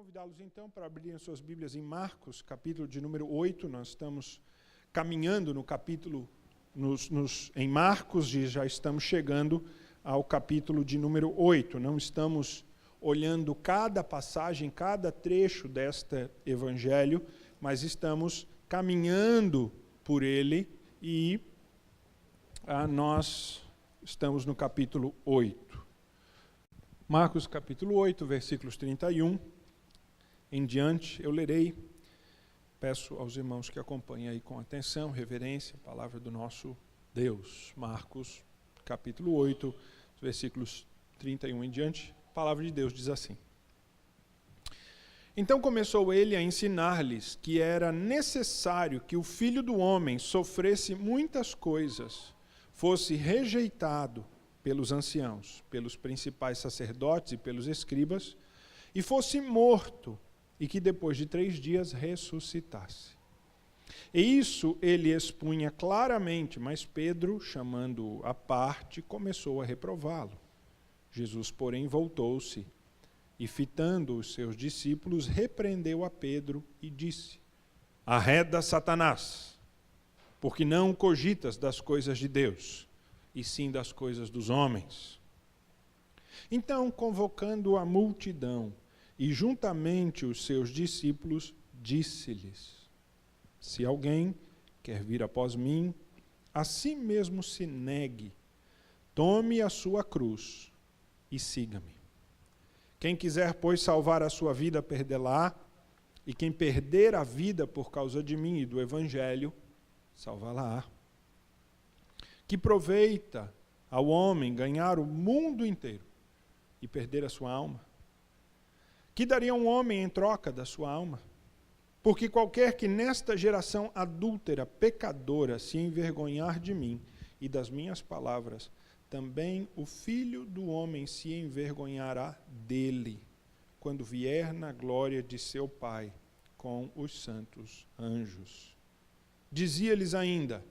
convidá-los então para abrirem suas Bíblias em Marcos, capítulo de número 8. Nós estamos caminhando no capítulo, em Marcos, e já estamos chegando ao capítulo de número 8. Não estamos olhando cada passagem, cada trecho deste evangelho, mas estamos caminhando por ele e nós estamos no capítulo 8. Marcos capítulo 8, versículos 31 em diante, eu lerei. Peço aos irmãos que acompanhem aí com atenção, reverência, a palavra do nosso Deus. Marcos capítulo 8, versículos 31 em diante, a palavra de Deus diz assim: Então começou ele a ensinar-lhes que era necessário que o Filho do Homem sofresse muitas coisas, fosse rejeitado pelos anciãos, pelos principais sacerdotes e pelos escribas, e fosse morto, e que depois de 3 dias ressuscitasse. E isso ele expunha claramente, mas Pedro, chamando-o à parte, começou a reprová-lo. Jesus, porém, voltou-se e, fitando os seus discípulos, repreendeu a Pedro e disse: Arreda, Satanás, porque não cogitas das coisas de Deus, e sim das coisas dos homens. Então, convocando a multidão e juntamente os seus discípulos, disse-lhes: Se alguém quer vir após mim, a si mesmo se negue, tome a sua cruz e siga-me. Quem quiser, pois, salvar a sua vida, perdê-la, e quem perder a vida por causa de mim e do Evangelho, salvá-la. Que proveita ao homem ganhar o mundo inteiro e perder a sua alma? Que daria um homem em troca da sua alma? Porque qualquer que nesta geração adúltera, pecadora, se envergonhar de mim e das minhas palavras, também o Filho do Homem se envergonhará dele, quando vier na glória de seu Pai com os santos anjos. Dizia-lhes ainda: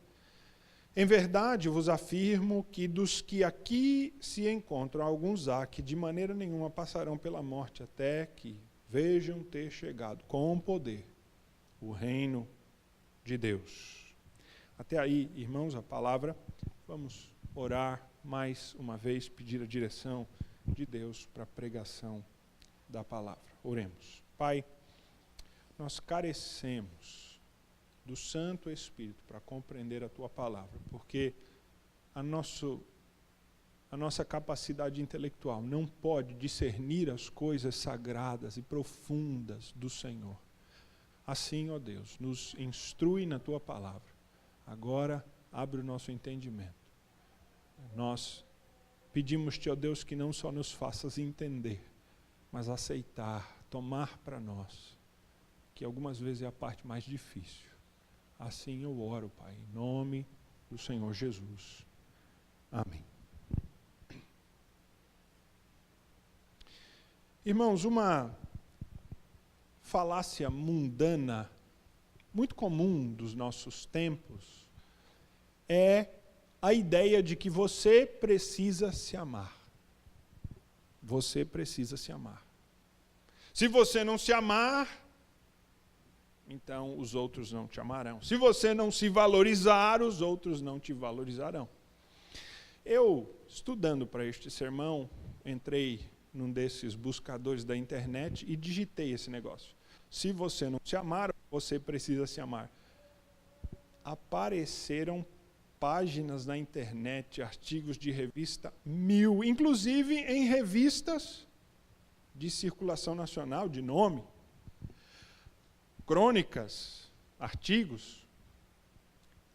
Em verdade vos afirmo que dos que aqui se encontram, alguns há que de maneira nenhuma passarão pela morte, até que vejam ter chegado com poder o reino de Deus. Até aí, irmãos, a palavra. Vamos orar mais uma vez, pedir a direção de Deus para a pregação da palavra. Oremos. Pai, nós carecemos do Santo Espírito para compreender a Tua palavra, porque a nossa capacidade intelectual não pode discernir as coisas sagradas e profundas do Senhor. Assim, ó Deus, nos instrui na Tua palavra. Agora, abre o nosso entendimento. Nós pedimos-te, ó Deus, que não só nos faças entender, mas aceitar, tomar para nós, que algumas vezes é a parte mais difícil. Assim eu oro, Pai, em nome do Senhor Jesus. Amém. Irmãos, uma falácia mundana, muito comum dos nossos tempos, é a ideia de que você precisa se amar. Você precisa se amar. Se você não se amar, então os outros não te amarão. Se você não se valorizar, os outros não te valorizarão. Eu, estudando para este sermão, entrei num desses buscadores da internet e digitei esse negócio. Se você não se amar, você precisa se amar. Apareceram páginas na internet, artigos de revista 1000, inclusive em revistas de circulação nacional, de nome, crônicas, artigos,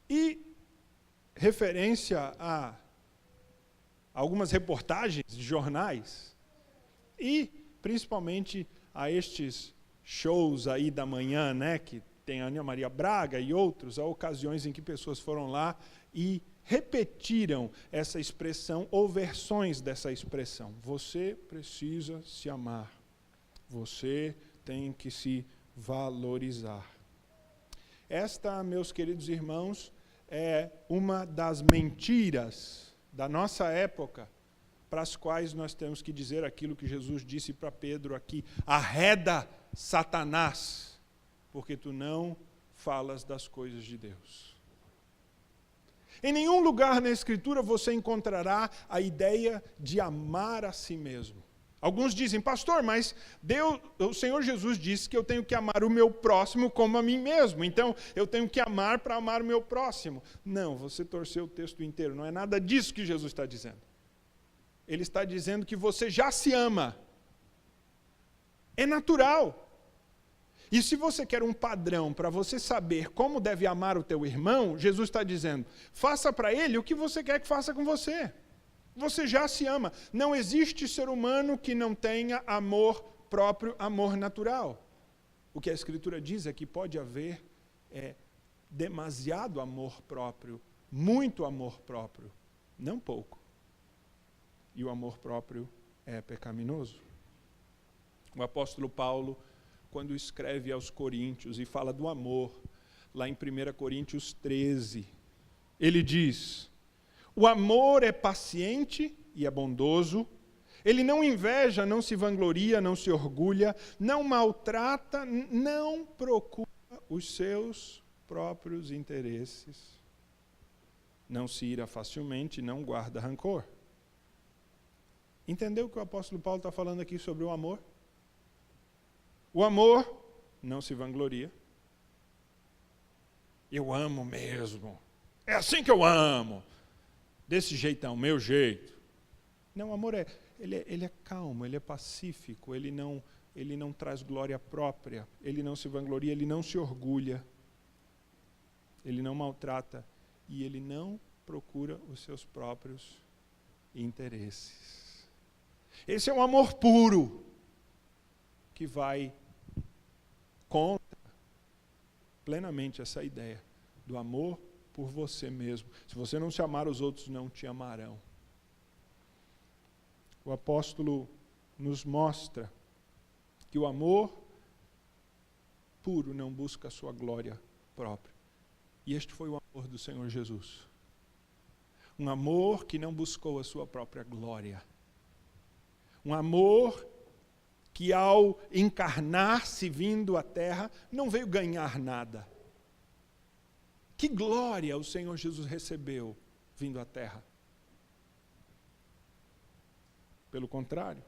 e referência a algumas reportagens de jornais, e principalmente a estes shows aí da manhã, né, que tem a Ana Maria Braga e outros, há ocasiões em que pessoas foram lá e repetiram essa expressão ou versões dessa expressão. Você precisa se amar. Você tem que se valorizar. Esta, meus queridos irmãos, é uma das mentiras da nossa época, para as quais nós temos que dizer aquilo que Jesus disse para Pedro aqui: arreda, Satanás, porque tu não falas das coisas de Deus. Em nenhum lugar na Escritura você encontrará a ideia de amar a si mesmo. Alguns dizem, pastor, mas o Senhor Jesus disse que eu tenho que amar o meu próximo como a mim mesmo. Então, eu tenho que amar para amar o meu próximo. Não, você torceu o texto inteiro. Não é nada disso que Jesus está dizendo. Ele está dizendo que você já se ama. É natural. E se você quer um padrão para você saber como deve amar o teu irmão, Jesus está dizendo, faça para ele o que você quer que faça com você. Você já se ama. Não existe ser humano que não tenha amor próprio, amor natural. O que a Escritura diz é que pode haver demasiado amor próprio, muito amor próprio, não pouco. E o amor próprio é pecaminoso. O apóstolo Paulo, quando escreve aos Coríntios e fala do amor, lá em 1 Coríntios 13, ele diz: o amor é paciente e é bondoso, ele não inveja, não se vangloria, não se orgulha, não maltrata, não procura os seus próprios interesses, não se ira facilmente, não guarda rancor. Entendeu o que o apóstolo Paulo está falando aqui sobre o amor? O amor não se vangloria. Eu amo mesmo. É assim que eu amo. Desse jeitão, meu jeito. Não, o amor ele é calmo, ele é pacífico, ele não traz glória própria, ele não se vangloria, ele não se orgulha, ele não maltrata e ele não procura os seus próprios interesses. Esse é um amor puro que vai contra plenamente essa ideia do amor por você mesmo. Se você não se amar, os outros não te amarão. O apóstolo nos mostra que o amor puro não busca a sua glória própria. E este foi o amor do Senhor Jesus. Um amor que não buscou a sua própria glória. Um amor que ao encarnar-se vindo à terra, não veio ganhar nada. Que glória o Senhor Jesus recebeu vindo à terra? Pelo contrário,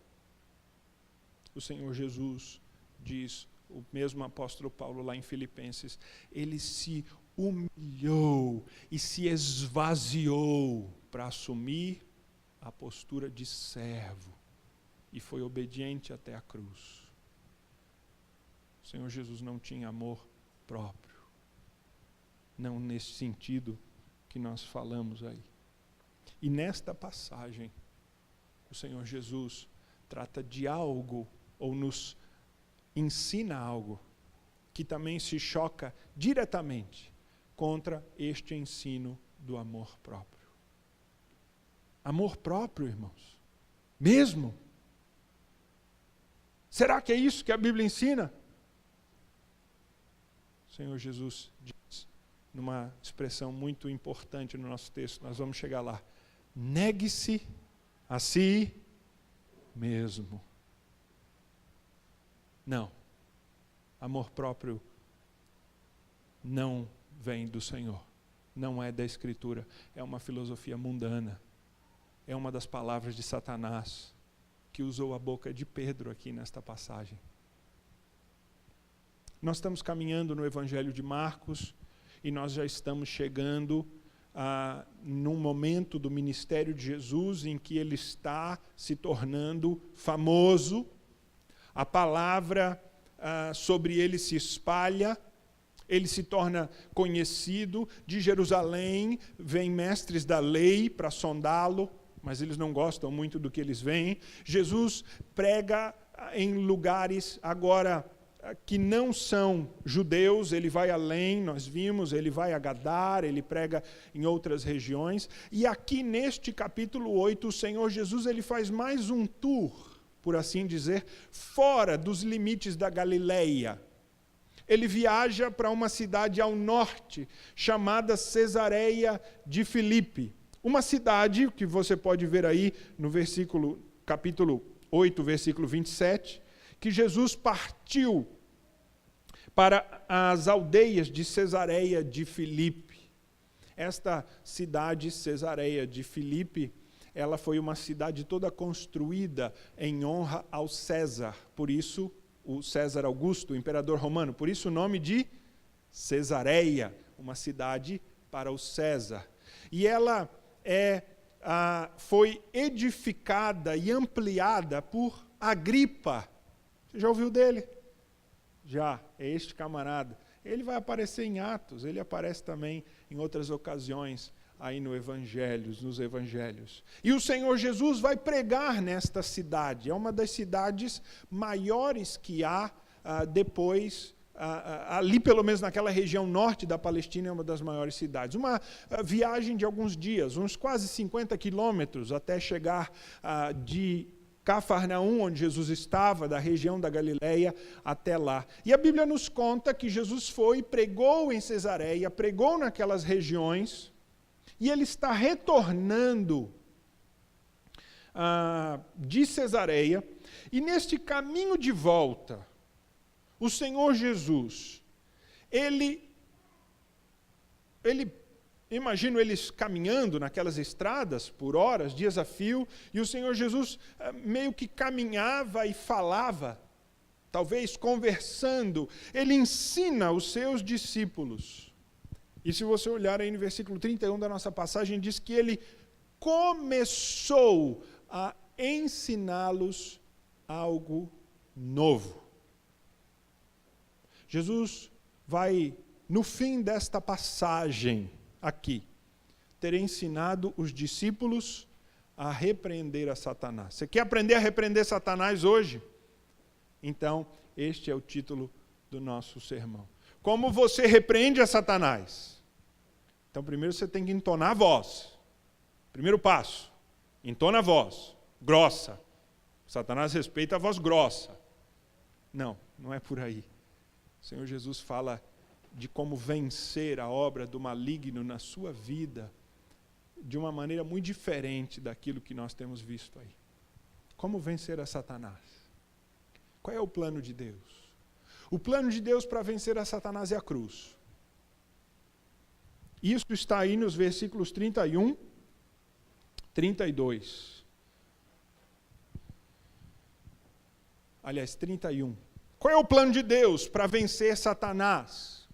o Senhor Jesus diz, o mesmo apóstolo Paulo lá em Filipenses, ele se humilhou e se esvaziou para assumir a postura de servo e foi obediente até a cruz. O Senhor Jesus não tinha amor próprio. Não nesse sentido que nós falamos aí. E nesta passagem, o Senhor Jesus trata de algo, ou nos ensina algo, que também se choca diretamente contra este ensino do amor próprio. Amor próprio, irmãos? Mesmo? Será que é isso que a Bíblia ensina? O Senhor Jesus diz, numa expressão muito importante no nosso texto, nós vamos chegar lá. Negue-se a si mesmo. Não. Amor próprio não vem do Senhor. Não é da Escritura. É uma filosofia mundana. É uma das palavras de Satanás que usou a boca de Pedro aqui nesta passagem. Nós estamos caminhando no Evangelho de Marcos e nós já estamos chegando num momento do ministério de Jesus em que ele está se tornando famoso. A palavra sobre ele se espalha, ele se torna conhecido. De Jerusalém vêm mestres da lei para sondá-lo, mas eles não gostam muito do que eles veem. Jesus prega em lugares agora que não são judeus, ele vai além, nós vimos, ele vai a Gadara, ele prega em outras regiões. E aqui neste capítulo 8, o Senhor Jesus ele faz mais um tour, por assim dizer, fora dos limites da Galileia. Ele viaja para uma cidade ao norte, chamada Cesareia de Filipe. Uma cidade que você pode ver aí no capítulo 8, versículo 27, que Jesus partiu para as aldeias de Cesareia de Filipe. Esta cidade, Cesareia de Filipe, ela foi uma cidade toda construída em honra ao César. Por isso, o César Augusto, o imperador romano. Por isso o nome de Cesareia, uma cidade para o César. E ela foi edificada e ampliada por Agripa. Você já ouviu dele? Já, é este camarada. Ele vai aparecer em Atos, ele aparece também em outras ocasiões aí nos evangelhos. E o Senhor Jesus vai pregar nesta cidade. É uma das cidades maiores que há depois, ali pelo menos naquela região norte da Palestina, é uma das maiores cidades. Uma viagem de alguns dias, uns quase 50 quilômetros, até chegar de Cafarnaum, onde Jesus estava, da região da Galileia, até lá. E a Bíblia nos conta que Jesus foi, pregou em Cesareia, pregou naquelas regiões, e ele está retornando de Cesareia, e neste caminho de volta, o Senhor Jesus, imagino eles caminhando naquelas estradas por horas, dias a fio, e o Senhor Jesus meio que caminhava e falava, talvez conversando. Ele ensina os seus discípulos. E se você olhar aí no versículo 31 da nossa passagem, diz que ele começou a ensiná-los algo novo. Jesus vai, no fim desta passagem aqui, ter ensinado os discípulos a repreender a Satanás. Você quer aprender a repreender Satanás hoje? Então, este é o título do nosso sermão. Como você repreende a Satanás? Então, primeiro você tem que entonar a voz. Primeiro passo, entona a voz, grossa. Satanás respeita a voz grossa. Não, não é por aí. O Senhor Jesus fala de como vencer a obra do maligno na sua vida de uma maneira muito diferente daquilo que nós temos visto aí. Como vencer a Satanás? Qual é o plano de Deus? O plano de Deus para vencer a Satanás é a cruz. Isso está aí nos versículos 31, 32. Aliás, 31. Qual é o plano de Deus para vencer Satanás?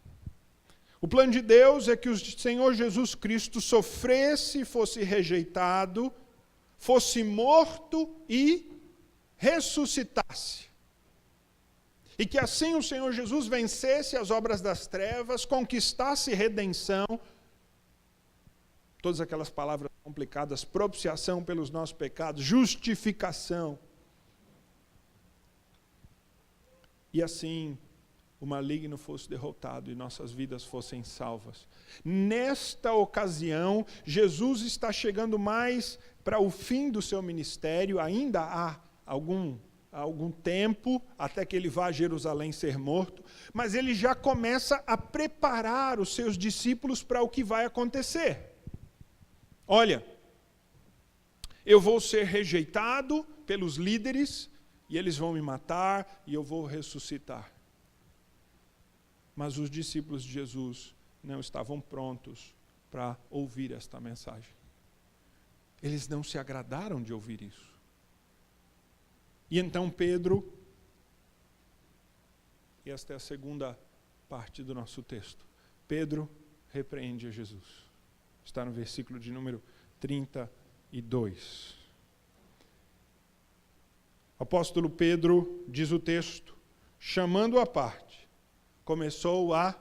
O plano de Deus é que o Senhor Jesus Cristo sofresse, fosse rejeitado, fosse morto e ressuscitasse. E que assim o Senhor Jesus vencesse as obras das trevas, conquistasse redenção, todas aquelas palavras complicadas, propiciação pelos nossos pecados, justificação. E assim o maligno fosse derrotado e nossas vidas fossem salvas. Nesta ocasião, Jesus está chegando mais para o fim do seu ministério, ainda há algum tempo, até que ele vá a Jerusalém ser morto, mas ele já começa a preparar os seus discípulos para o que vai acontecer. Olha, eu vou ser rejeitado pelos líderes, e eles vão me matar, e eu vou ressuscitar. Mas os discípulos de Jesus não estavam prontos para ouvir esta mensagem. Eles não se agradaram de ouvir isso. E então Pedro, e esta é a segunda parte do nosso texto, Pedro repreende a Jesus. Está no versículo de número 32. O apóstolo Pedro, diz o texto, chamando-o à parte, começou a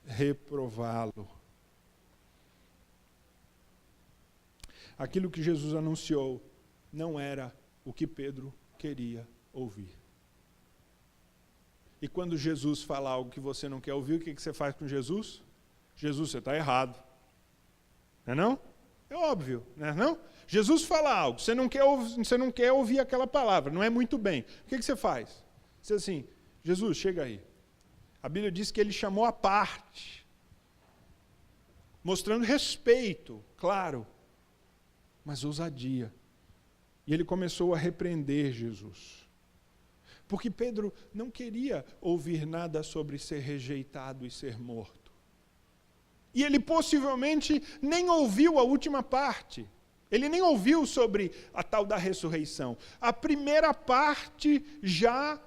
reprová-lo. Aquilo que Jesus anunciou não era o que Pedro queria ouvir. E quando Jesus fala algo que você não quer ouvir, o que você faz com Jesus? Jesus, você está errado. Não é não? É óbvio, não é não? Jesus fala algo, você não quer ouvir aquela palavra, não é muito bem. O que você faz? Você diz assim, Jesus, chega aí. A Bíblia diz que ele chamou à parte, mostrando respeito, claro, mas ousadia. E ele começou a repreender Jesus. Porque Pedro não queria ouvir nada sobre ser rejeitado e ser morto. E ele possivelmente nem ouviu a última parte. Ele nem ouviu sobre a tal da ressurreição. A primeira parte já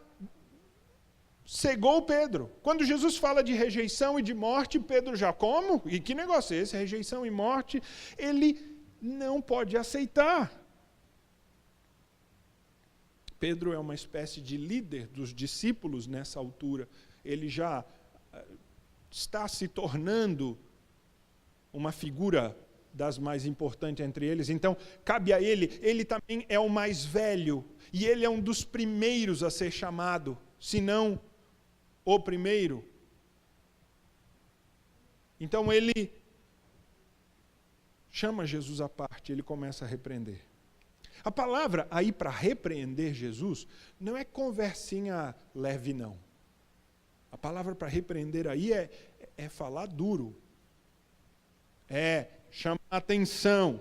cegou Pedro. Quando Jesus fala de rejeição e de morte, Pedro já como? E que negócio é esse? Rejeição e morte, ele não pode aceitar. Pedro é uma espécie de líder dos discípulos nessa altura. Ele já está se tornando uma figura das mais importantes entre eles. Então, cabe a ele também é o mais velho, e ele é um dos primeiros a ser chamado, se não o primeiro. Então, ele chama Jesus à parte, ele começa a repreender. A palavra aí para repreender Jesus não é conversinha leve, não. A palavra para repreender aí é falar duro. É chamar atenção.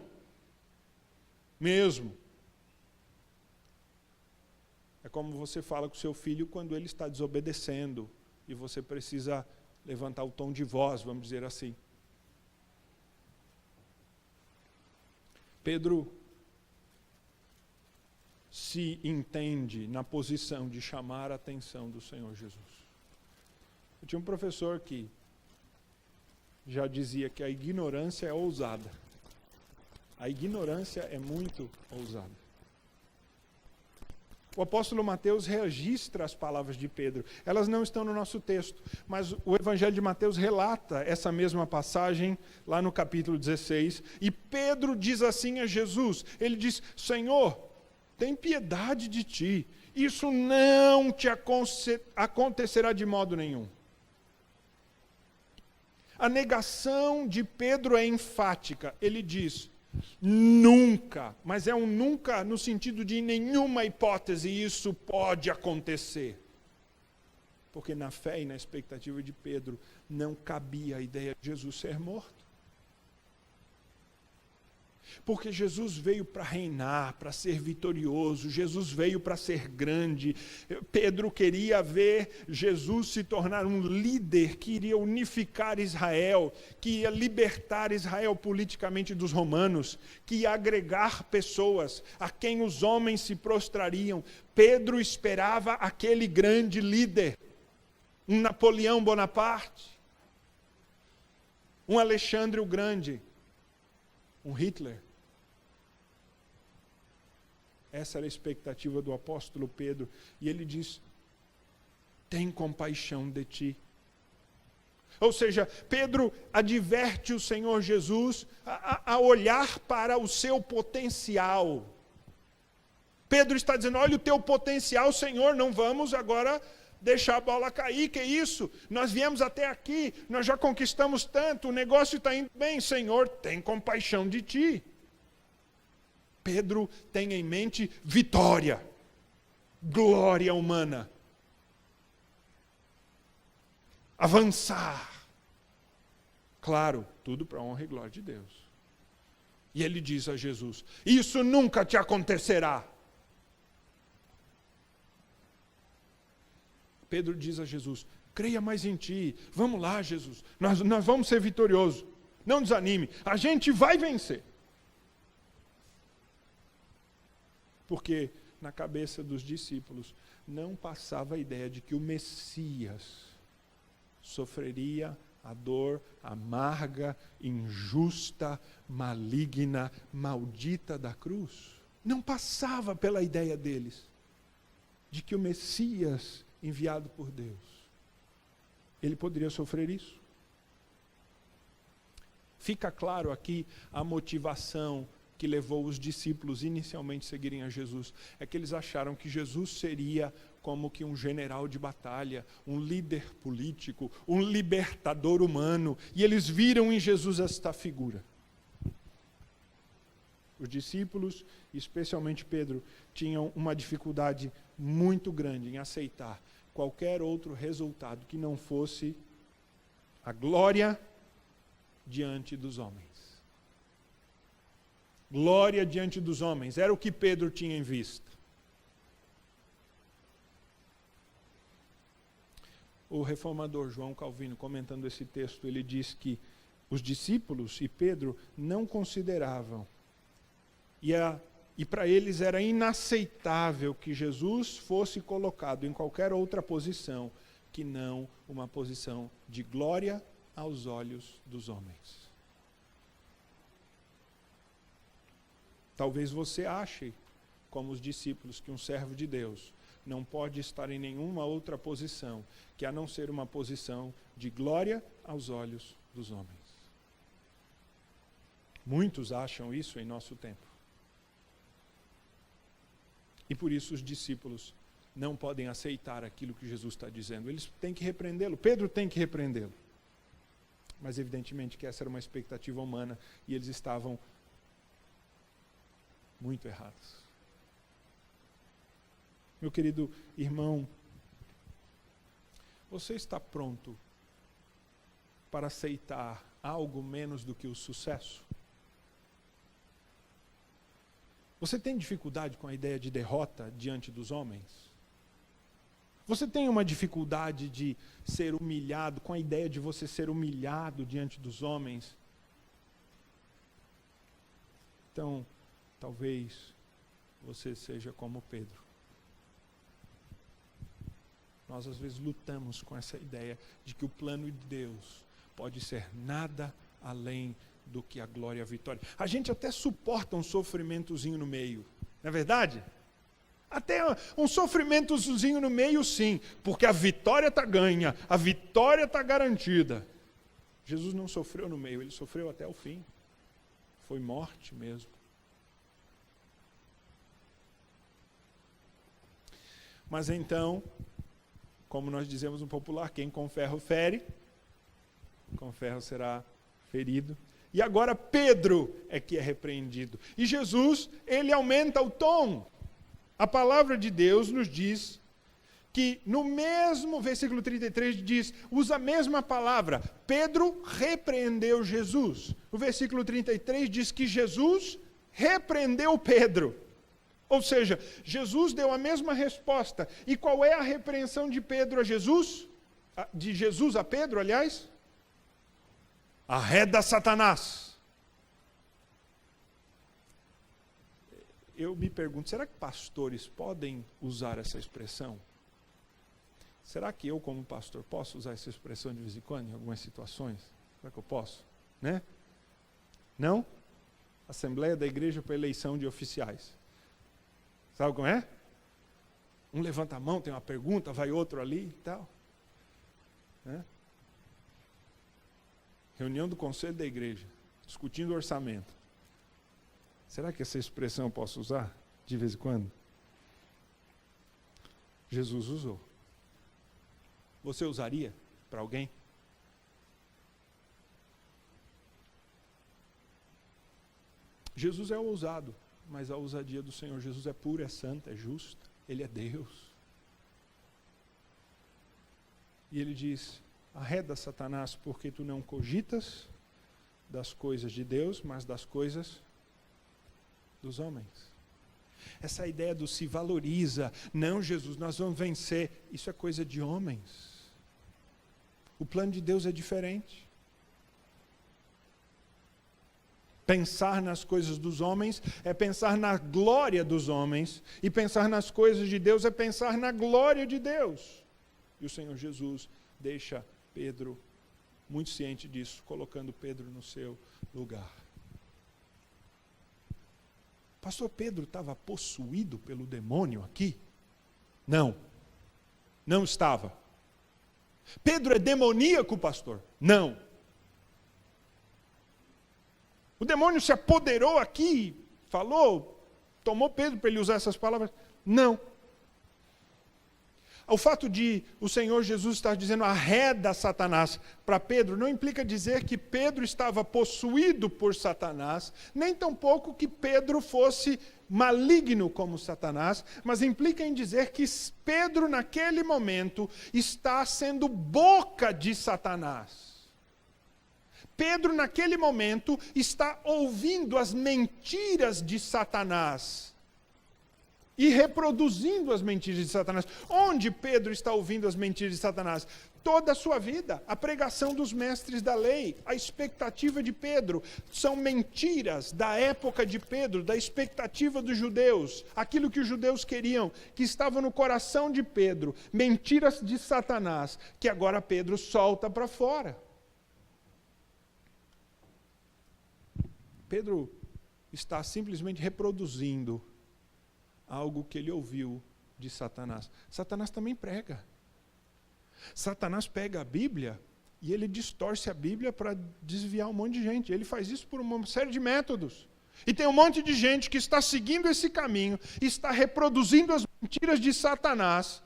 Mesmo. É como você fala com seu filho quando ele está desobedecendo e você precisa levantar o tom de voz, vamos dizer assim. Pedro se entende na posição de chamar a atenção do Senhor Jesus. Eu tinha um professor que já dizia que a ignorância é ousada. A ignorância é muito ousada. O apóstolo Mateus registra as palavras de Pedro. Elas não estão no nosso texto, mas o Evangelho de Mateus relata essa mesma passagem lá no capítulo 16. E Pedro diz assim a Jesus, ele diz, Senhor, tem piedade de ti, isso não te acontecerá de modo nenhum. A negação de Pedro é enfática, ele diz, nunca, mas é um nunca no sentido de nenhuma hipótese isso pode acontecer. Porque na fé e na expectativa de Pedro não cabia a ideia de Jesus ser morto. Porque Jesus veio para reinar, para ser vitorioso, Jesus veio para ser grande. Pedro queria ver Jesus se tornar um líder que iria unificar Israel, que ia libertar Israel politicamente dos romanos, que ia agregar pessoas a quem os homens se prostrariam. Pedro esperava aquele grande líder, um Napoleão Bonaparte, um Alexandre o Grande, um Hitler. Essa era a expectativa do apóstolo Pedro. E ele diz, tem compaixão de ti. Ou seja, Pedro adverte o Senhor Jesus a olhar para o seu potencial. Pedro está dizendo, olha o teu potencial, Senhor, não vamos agora deixar a bola cair, que isso? Nós viemos até aqui, nós já conquistamos tanto, o negócio está indo bem, Senhor, tem compaixão de ti. Pedro tem em mente vitória, glória humana, avançar. Claro, tudo para a honra e glória de Deus. E ele diz a Jesus, isso nunca te acontecerá. Pedro diz a Jesus, creia mais em ti, vamos lá Jesus, nós vamos ser vitoriosos, não desanime, a gente vai vencer. Porque na cabeça dos discípulos não passava a ideia de que o Messias sofreria a dor amarga, injusta, maligna, maldita da cruz. Não passava pela ideia deles de que o Messias enviado por Deus, ele poderia sofrer isso. Fica claro aqui a motivação que levou os discípulos inicialmente a seguirem a Jesus. É que eles acharam que Jesus seria como que um general de batalha, um líder político, um libertador humano. E eles viram em Jesus esta figura. Os discípulos, especialmente Pedro, tinham uma dificuldade muito grande em aceitar qualquer outro resultado que não fosse a glória diante dos homens. Glória diante dos homens, era o que Pedro tinha em vista. O reformador João Calvino, comentando esse texto, ele diz que os discípulos e Pedro não consideravam, e para eles era inaceitável que Jesus fosse colocado em qualquer outra posição que não uma posição de glória aos olhos dos homens. Talvez você ache, como os discípulos, que um servo de Deus não pode estar em nenhuma outra posição, que a não ser uma posição de glória aos olhos dos homens. Muitos acham isso em nosso tempo. E por isso os discípulos não podem aceitar aquilo que Jesus está dizendo. Eles têm que repreendê-lo. Pedro tem que repreendê-lo. Mas evidentemente que essa era uma expectativa humana e eles estavam muito errados. Meu querido irmão, você está pronto para aceitar algo menos do que o sucesso? Você tem dificuldade com a ideia de derrota diante dos homens? Você tem uma dificuldade de ser humilhado, com a ideia de você ser humilhado diante dos homens? Então, talvez você seja como Pedro. Nós às vezes lutamos com essa ideia de que o plano de Deus pode ser nada além do que a glória e a vitória. A gente até suporta um sofrimentozinho no meio, não é verdade? Até um sofrimentozinho no meio, sim, porque a vitória está ganha, a vitória está garantida. Jesus não sofreu no meio, ele sofreu até o fim. Foi morte mesmo. Mas então, como nós dizemos no popular, quem com ferro fere, com ferro será ferido. E agora Pedro é que é repreendido. E Jesus, ele aumenta o tom. A palavra de Deus nos diz que no mesmo versículo 33 diz, usa a mesma palavra. Pedro repreendeu Jesus. O versículo 33 diz que Jesus repreendeu Pedro. Ou seja, Jesus deu a mesma resposta. E qual é a repreensão de Pedro a Jesus? De Jesus a Pedro, aliás? Arreda Satanás. Eu me pergunto, será que pastores podem usar essa expressão? Será que eu, como pastor, posso usar essa expressão de vez em quando, em algumas situações? Será que eu posso? Né? Não? Assembleia da Igreja para eleição de oficiais. Sabe como é? Um levanta a mão, tem uma pergunta, vai outro ali e tal. Né? Reunião do Conselho da Igreja, discutindo o orçamento. Será que essa expressão eu posso usar de vez em quando? Jesus usou. Você usaria para alguém? Jesus é ousado, mas a ousadia do Senhor Jesus é pura, é santa, é justa. Ele é Deus. E ele diz, arreda Satanás, porque tu não cogitas das coisas de Deus, mas das coisas dos homens. Essa ideia do se valoriza, não Jesus, nós vamos vencer, isso é coisa de homens. O plano de Deus é diferente. Pensar nas coisas dos homens é pensar na glória dos homens, e pensar nas coisas de Deus é pensar na glória de Deus. E o Senhor Jesus deixa Pedro muito ciente disso, colocando Pedro no seu lugar. Pastor Pedro estava possuído pelo demônio aqui? Não, não estava. Pedro é demoníaco, pastor? Não. O demônio se apoderou aqui, falou, tomou Pedro para ele usar essas palavras? Não. O fato de o Senhor Jesus estar dizendo arreda Satanás para Pedro não implica dizer que Pedro estava possuído por Satanás, nem tampouco que Pedro fosse maligno como Satanás, mas implica em dizer que Pedro naquele momento está sendo boca de Satanás. Pedro naquele momento está ouvindo as mentiras de Satanás e reproduzindo as mentiras de Satanás. Onde Pedro está ouvindo as mentiras de Satanás? toda a sua vida. A pregação dos mestres da lei, a expectativa de Pedro, são mentiras da época de Pedro, da expectativa dos judeus, aquilo que os judeus queriam, que estava no coração de Pedro, mentiras de Satanás, que agora Pedro solta para fora. Pedro está simplesmente reproduzindo algo que ele ouviu de Satanás. Satanás também prega. Satanás pega a Bíblia e ele distorce a Bíblia para desviar um monte de gente. Ele faz isso por uma série de métodos. E tem um monte de gente que está seguindo esse caminho, está reproduzindo as mentiras de Satanás,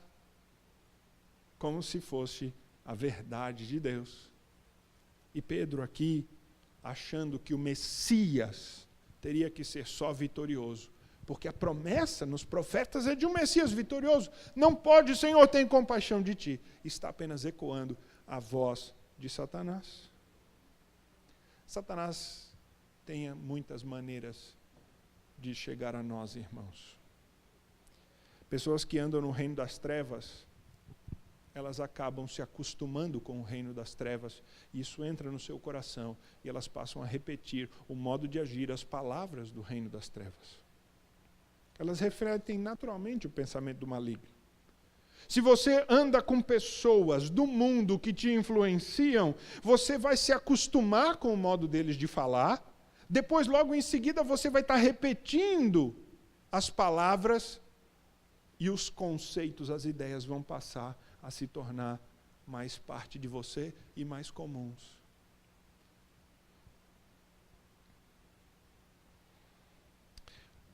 como se fosse a verdade de Deus. E Pedro aqui, achando que o Messias teria que ser só vitorioso, porque a promessa nos profetas é de um Messias vitorioso. Não pode, Senhor, tem compaixão de ti. Está apenas ecoando a voz de Satanás. Satanás tem muitas maneiras de chegar a nós, irmãos. Pessoas que andam no reino das trevas, elas acabam se acostumando com o reino das trevas. Isso entra no seu coração e elas passam a repetir o modo de agir, as palavras do reino das trevas. Elas refletem naturalmente o pensamento do maligno. Se você anda com pessoas do mundo que te influenciam, você vai se acostumar com o modo deles de falar, depois, logo em seguida, você vai estar repetindo as palavras e os conceitos, as ideias vão passar a se tornar mais parte de você e mais comuns.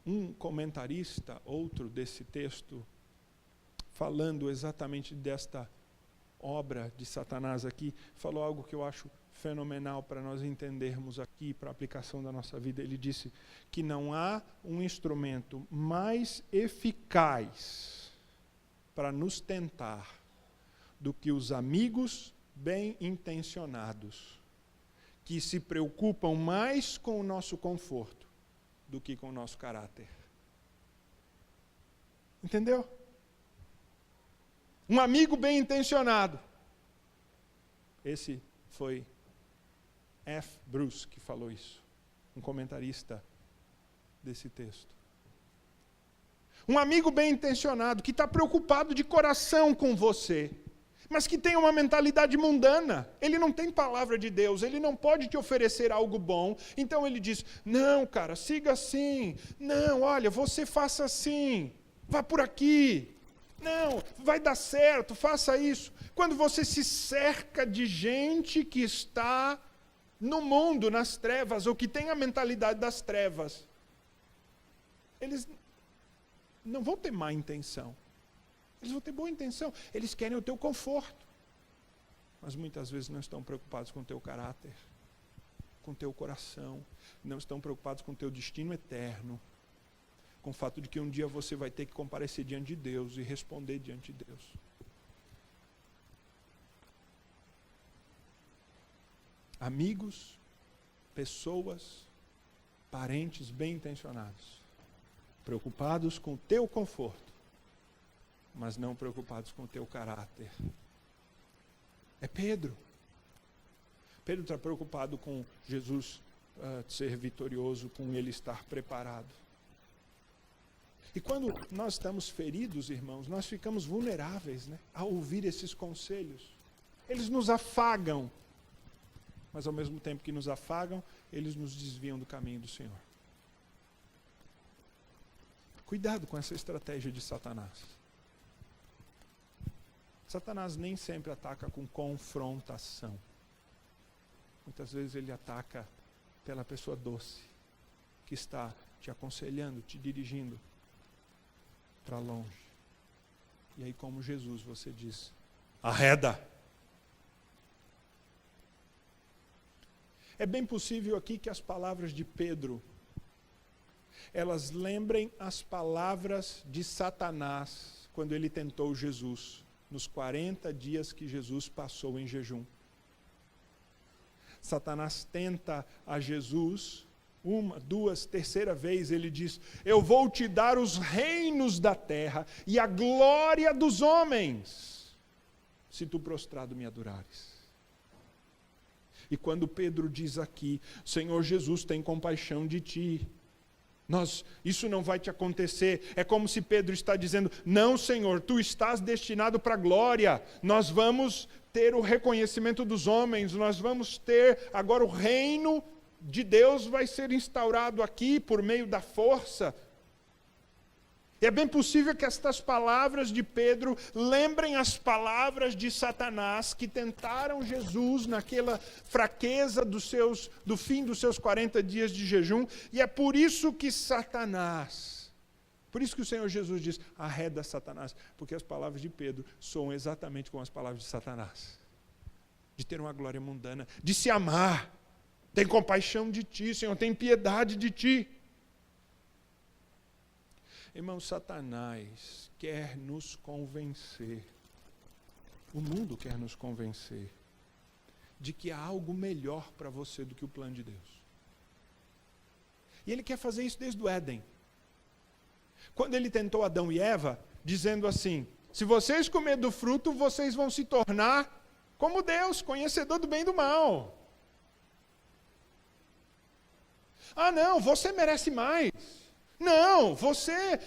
Um comentarista, outro desse texto, falando exatamente desta obra de Satanás aqui, falou algo que eu acho fenomenal para nós entendermos aqui, para a aplicação da nossa vida. Ele disse que não há um instrumento mais eficaz para nos tentar do que os amigos bem-intencionados, que se preocupam mais com o nosso conforto do que com o nosso caráter. Entendeu? Um amigo bem-intencionado. Esse foi F. Bruce que falou isso, um comentarista desse texto. Um amigo bem-intencionado que está preocupado de coração com você, mas que tem uma mentalidade mundana. Ele não tem palavra de Deus, ele não pode te oferecer algo bom. Então ele diz, não, cara, siga assim. Não, olha, você faça assim. Vá por aqui. Não, vai dar certo, faça isso. Quando você se cerca de gente que está no mundo, nas trevas, ou que tem a mentalidade das trevas, eles não vão ter má intenção. Eles vão ter boa intenção. Eles querem o teu conforto. Mas muitas vezes não estão preocupados com o teu caráter, com o teu coração. Não estão preocupados com o teu destino eterno. Com o fato de que um dia você vai ter que comparecer diante de Deus e responder diante de Deus. Amigos, pessoas, parentes bem-intencionados, preocupados com o teu conforto, mas não preocupados com o teu caráter. É Pedro. Pedro está preocupado com Jesus ser vitorioso, com ele estar preparado. E quando nós estamos feridos, irmãos, nós ficamos vulneráveis, né, a ouvir esses conselhos. Eles nos afagam, mas ao mesmo tempo que nos afagam, eles nos desviam do caminho do Senhor. Cuidado com essa estratégia de Satanás. Satanás nem sempre ataca com confrontação. Muitas vezes ele ataca pela pessoa doce, que está te aconselhando, te dirigindo para longe. E aí, como Jesus, você diz, arreda. É bem possível aqui que as palavras de Pedro, elas lembrem as palavras de Satanás, quando ele tentou Jesus, nos 40 dias que Jesus passou em jejum. Satanás tenta a Jesus, uma, duas, terceira vez, ele diz, eu vou te dar os reinos da terra e a glória dos homens. se tu prostrado me adorares. E quando Pedro diz aqui, Senhor Jesus, tem compaixão de ti, isso não vai te acontecer. É como se Pedro está dizendo, não, Senhor, tu estás destinado para a glória. Nós vamos ter o reconhecimento dos homens, nós vamos ter agora o reino de Deus vai ser instaurado aqui por meio da força. E é bem possível que estas palavras de Pedro lembrem as palavras de Satanás que tentaram Jesus naquela fraqueza do fim dos seus 40 dias de jejum. E é por isso que por isso que o Senhor Jesus diz, arreda Satanás, porque as palavras de Pedro soam exatamente como as palavras de Satanás. De ter uma glória mundana, de se amar. Tem compaixão de ti, Senhor, tem piedade de ti. Irmão, Satanás quer nos convencer, o mundo quer nos convencer, de que há algo melhor para você do que o plano de Deus. E ele quer fazer isso desde o Éden. Quando ele tentou Adão e Eva, dizendo assim, se vocês comerem do fruto, vocês vão se tornar como Deus, conhecedor do bem e do mal. Ah não, você merece mais. Não, você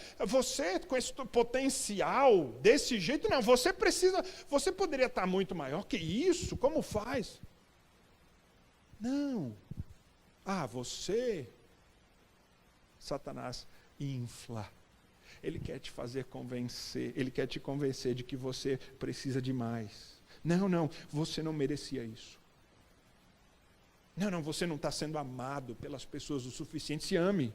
com esse potencial, desse jeito, não, você poderia estar muito maior que isso, como faz? Não. Satanás infla. Ele quer te fazer convencer, ele quer te convencer de que você precisa de mais. Não, você não merecia isso. Não, você não está sendo amado pelas pessoas o suficiente, se ame.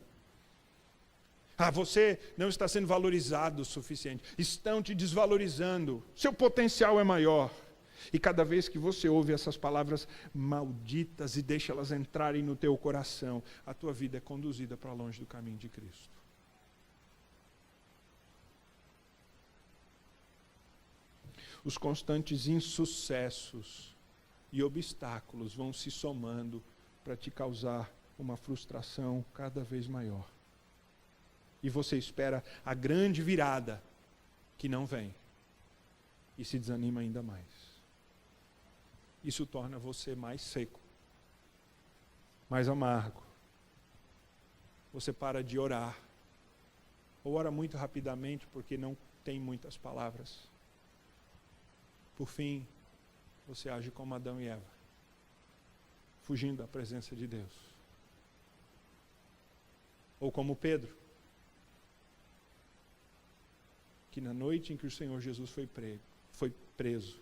Você não está sendo valorizado o suficiente. Estão te desvalorizando. Seu potencial é maior. E cada vez que você ouve essas palavras malditas e deixa elas entrarem no teu coração, a tua vida é conduzida para longe do caminho de Cristo. Os constantes insucessos e obstáculos vão se somando para te causar uma frustração cada vez maior. E você espera a grande virada que não vem. E se desanima ainda mais. Isso torna você mais seco, mais amargo. Você para de orar. Ou ora muito rapidamente porque não tem muitas palavras. Por fim, você age como Adão e Eva, fugindo da presença de Deus. Ou como Pedro, que na noite em que o Senhor Jesus foi preso,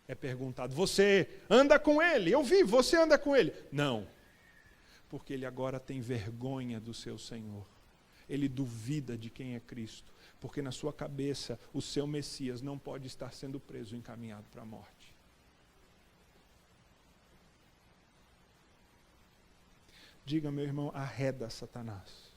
é perguntado, você anda com ele? Eu vi, você anda com ele? Não, porque ele agora tem vergonha do seu Senhor. Ele duvida de quem é Cristo, porque na sua cabeça o seu Messias não pode estar sendo preso, encaminhado para a morte. Diga, meu irmão, arreda Satanás.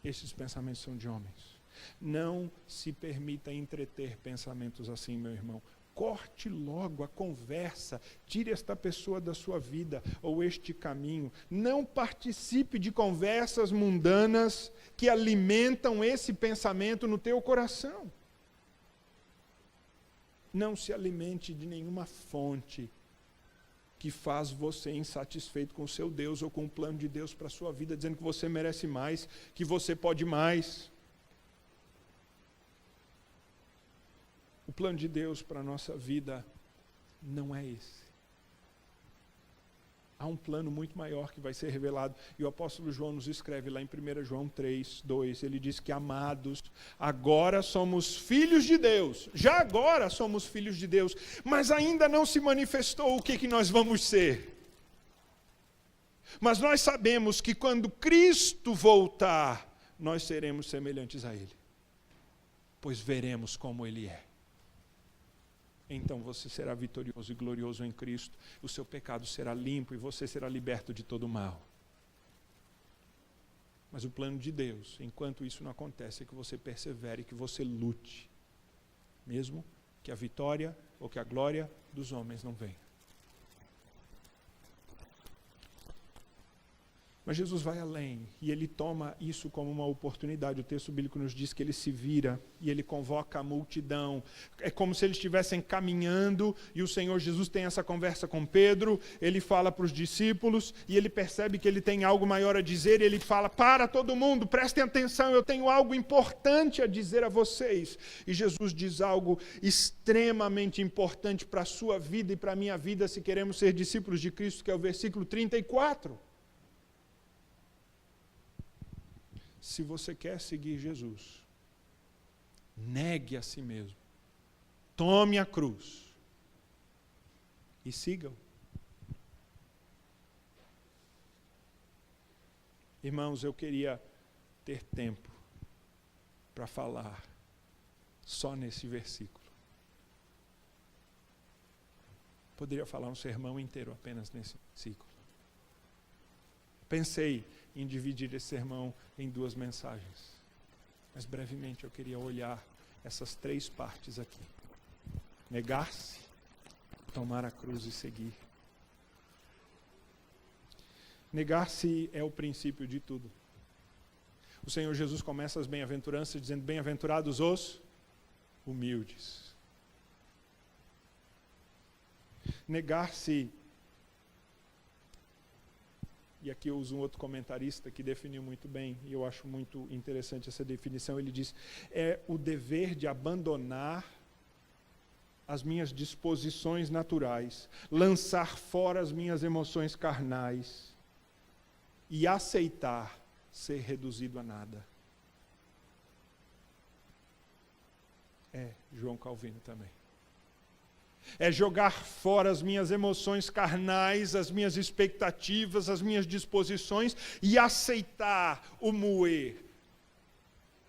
Esses pensamentos são de homens. Não se permita entreter pensamentos assim, meu irmão. Corte logo a conversa, tire esta pessoa da sua vida, ou este caminho. Não participe de conversas mundanas que alimentam esse pensamento no teu coração. Não se alimente de nenhuma fonte que faz você insatisfeito com o seu Deus ou com o plano de Deus para a sua vida, dizendo que você merece mais, que você pode mais. O plano de Deus para a nossa vida não é esse. Há um plano muito maior que vai ser revelado. E o apóstolo João nos escreve lá em 1 João 3, 2. Ele diz que, amados, agora somos filhos de Deus. Já agora somos filhos de Deus. Mas ainda não se manifestou o que nós vamos ser. Mas nós sabemos que quando Cristo voltar, nós seremos semelhantes a Ele. Pois veremos como Ele é. Então você será vitorioso e glorioso em Cristo, o seu pecado será limpo e você será liberto de todo o mal. Mas o plano de Deus, enquanto isso não acontece, é que você persevere, que você lute, mesmo que a vitória ou que a glória dos homens não venha. Mas Jesus vai além, e ele toma isso como uma oportunidade. O texto bíblico nos diz que ele se vira e ele convoca a multidão. É como se eles estivessem caminhando e o Senhor Jesus tem essa conversa com Pedro, ele fala para os discípulos e ele percebe que ele tem algo maior a dizer e ele fala: para todo mundo, prestem atenção, eu tenho algo importante a dizer a vocês. E Jesus diz algo extremamente importante para a sua vida e para a minha vida, se queremos ser discípulos de Cristo, que é o versículo 34. Se você quer seguir Jesus, negue a si mesmo, tome a cruz e siga-o. Irmãos, eu queria ter tempo para falar só nesse versículo. Poderia falar um sermão inteiro apenas nesse versículo. Pensei em dividir esse sermão em 2 mensagens. Mas brevemente eu queria olhar essas 3 partes aqui. Negar-se, tomar a cruz e seguir. Negar-se é o princípio de tudo. O Senhor Jesus começa as bem-aventuranças dizendo: bem-aventurados os humildes. Negar-se. E aqui eu uso um outro comentarista que definiu muito bem, e eu acho muito interessante essa definição. Ele diz: é o dever de abandonar as minhas disposições naturais, lançar fora as minhas emoções carnais e aceitar ser reduzido a nada. É João Calvino também. É jogar fora as minhas emoções carnais, as minhas expectativas, as minhas disposições e aceitar o moer,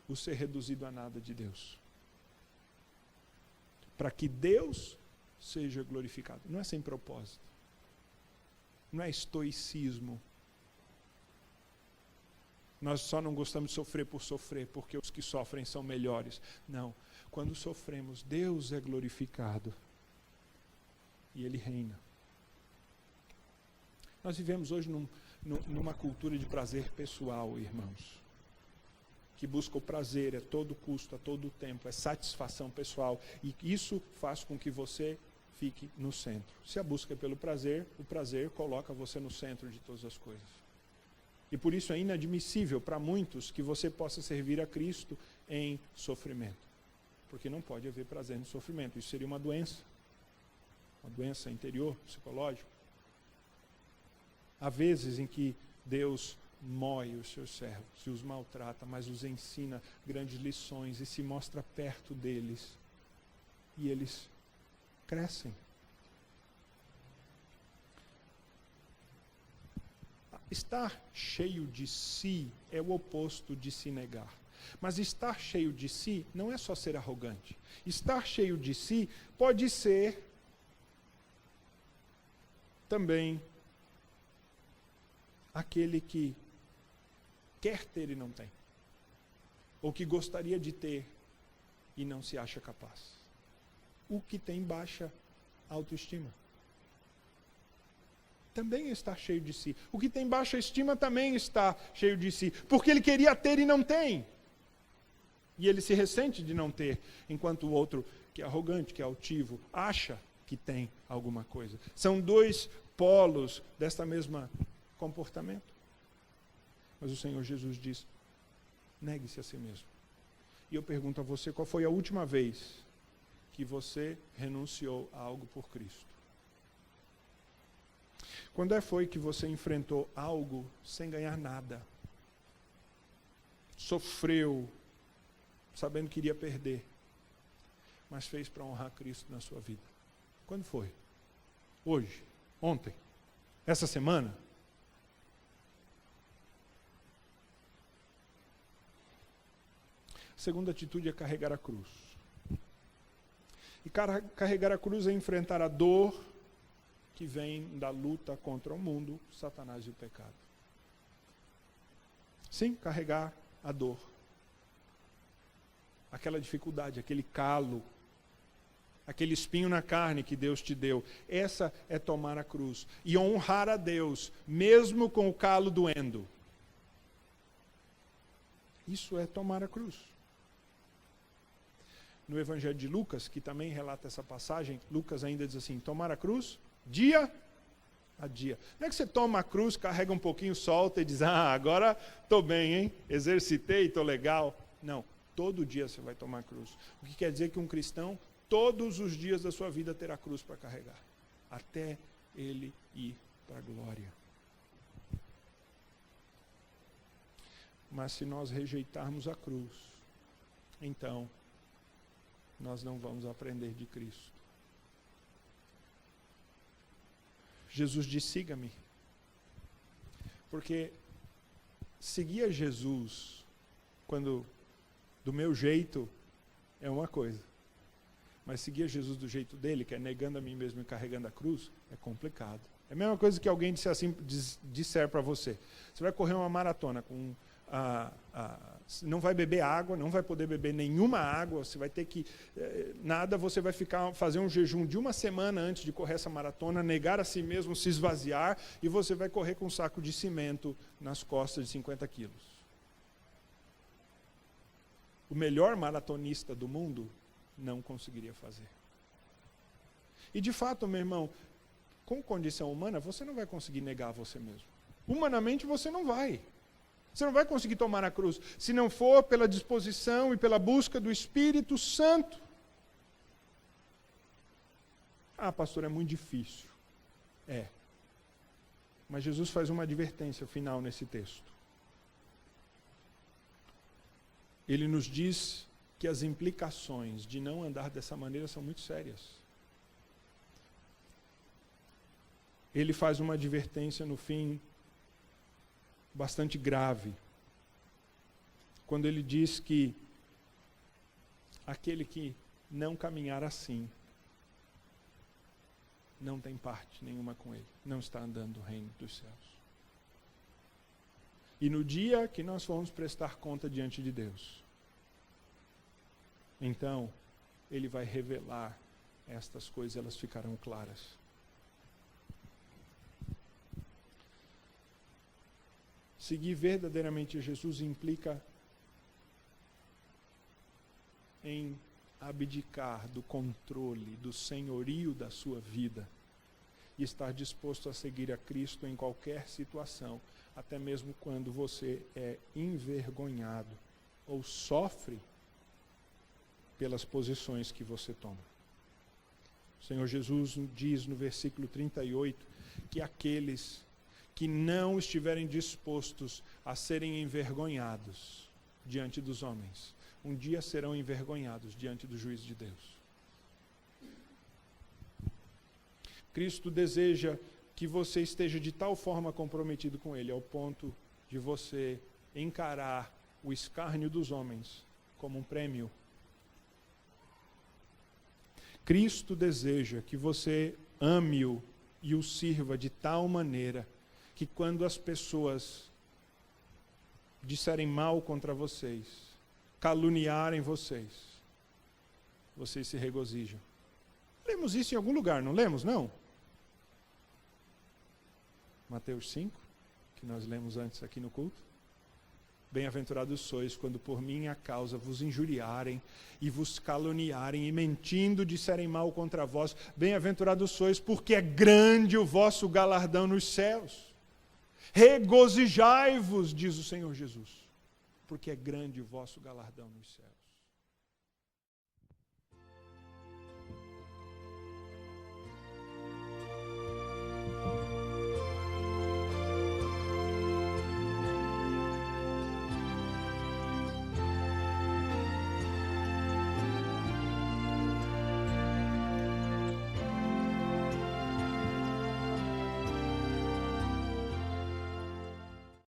o ser reduzido a nada de Deus. Para que Deus seja glorificado. Não é sem propósito. Não é estoicismo. Nós só não gostamos de sofrer por sofrer, porque os que sofrem são melhores. Não. Quando sofremos, Deus é glorificado. E Ele reina. Nós vivemos hoje numa cultura de prazer pessoal, irmãos. Que busca o prazer a todo custo, a todo tempo, é satisfação pessoal. E isso faz com que você fique no centro. Se a busca é pelo prazer, o prazer coloca você no centro de todas as coisas. E por isso é inadmissível para muitos que você possa servir a Cristo em sofrimento. Porque não pode haver prazer no sofrimento. Isso seria uma doença. Uma doença interior, psicológica. Há vezes em que Deus moe os seus servos e os maltrata, mas os ensina grandes lições e se mostra perto deles. E eles crescem. Estar cheio de si é o oposto de se negar. Mas estar cheio de si não é só ser arrogante. Estar cheio de si pode ser também aquele que quer ter e não tem. Ou que gostaria de ter e não se acha capaz. O que tem baixa autoestima. Também está cheio de si. O que tem baixa estima também está cheio de si. Porque ele queria ter e não tem. E ele se ressente de não ter. Enquanto o outro, que é arrogante, que é altivo, acha que tem alguma coisa. São 2 polos desta mesma comportamento. Mas o Senhor Jesus diz: negue-se a si mesmo. E eu pergunto a você, qual foi a última vez que você renunciou a algo por Cristo? Quando foi que você enfrentou algo sem ganhar nada? Sofreu, sabendo que iria perder, mas fez para honrar Cristo na sua vida. Quando foi? Hoje? Ontem? Essa semana? A segunda atitude é carregar a cruz. E carregar a cruz é enfrentar a dor que vem da luta contra o mundo, Satanás e o pecado. Sim, carregar a dor. Aquela dificuldade, aquele calo aquele espinho na carne que Deus te deu. Essa é tomar a cruz. E honrar a Deus, mesmo com o calo doendo. Isso é tomar a cruz. No Evangelho de Lucas, que também relata essa passagem, Lucas ainda diz assim, tomar a cruz dia a dia. Não é que você toma a cruz, carrega um pouquinho, solta e diz, agora estou bem, hein? Exercitei, estou legal. Não, todo dia você vai tomar a cruz. O que quer dizer que um cristão, todos os dias da sua vida, terá cruz para carregar. Até ele ir para a glória. Mas se nós rejeitarmos a cruz, então nós não vamos aprender de Cristo. Jesus diz, siga-me. Porque seguir a Jesus, quando do meu jeito, é uma coisa. Mas seguir a Jesus do jeito dele, que é negando a mim mesmo e carregando a cruz, é complicado. É a mesma coisa que alguém disser para você. Você vai correr uma maratona com... não vai beber água, não vai poder beber nenhuma água, você vai ter que você vai fazer um jejum de 1 semana antes de correr essa maratona, negar a si mesmo, se esvaziar, e você vai correr com um saco de cimento nas costas de 50 quilos. O melhor maratonista do mundo não conseguiria fazer. E de fato, meu irmão, com condição humana, você não vai conseguir negar você mesmo. Humanamente você não vai. Você não vai conseguir tomar a cruz, se não for pela disposição e pela busca do Espírito Santo. Pastor, é muito difícil. Mas Jesus faz uma advertência final nesse texto. Ele nos diz que as implicações de não andar dessa maneira são muito sérias. Ele faz uma advertência no fim bastante grave, quando ele diz que aquele que não caminhar assim, não tem parte nenhuma com ele, não está andando no reino dos céus. E no dia que nós formos prestar conta diante de Deus, então, ele vai revelar estas coisas, elas ficarão claras. Seguir verdadeiramente Jesus implica em abdicar do controle, do senhorio da sua vida e estar disposto a seguir a Cristo em qualquer situação, até mesmo quando você é envergonhado ou sofre pelas posições que você toma. O Senhor Jesus diz no versículo 38 que aqueles que não estiverem dispostos a serem envergonhados diante dos homens, um dia serão envergonhados diante do juízo de Deus. Cristo deseja que você esteja de tal forma comprometido com Ele, ao ponto de você encarar o escárnio dos homens como um prêmio. Cristo deseja que você ame-o e o sirva de tal maneira que quando as pessoas disserem mal contra vocês, caluniarem vocês, vocês se regozijam. Lemos isso em algum lugar, não lemos, não? Mateus 5, que nós lemos antes aqui no culto. Bem-aventurados sois quando por minha causa vos injuriarem e vos caluniarem e mentindo disserem mal contra vós. Bem-aventurados sois porque é grande o vosso galardão nos céus. Regozijai-vos, diz o Senhor Jesus, porque é grande o vosso galardão nos céus.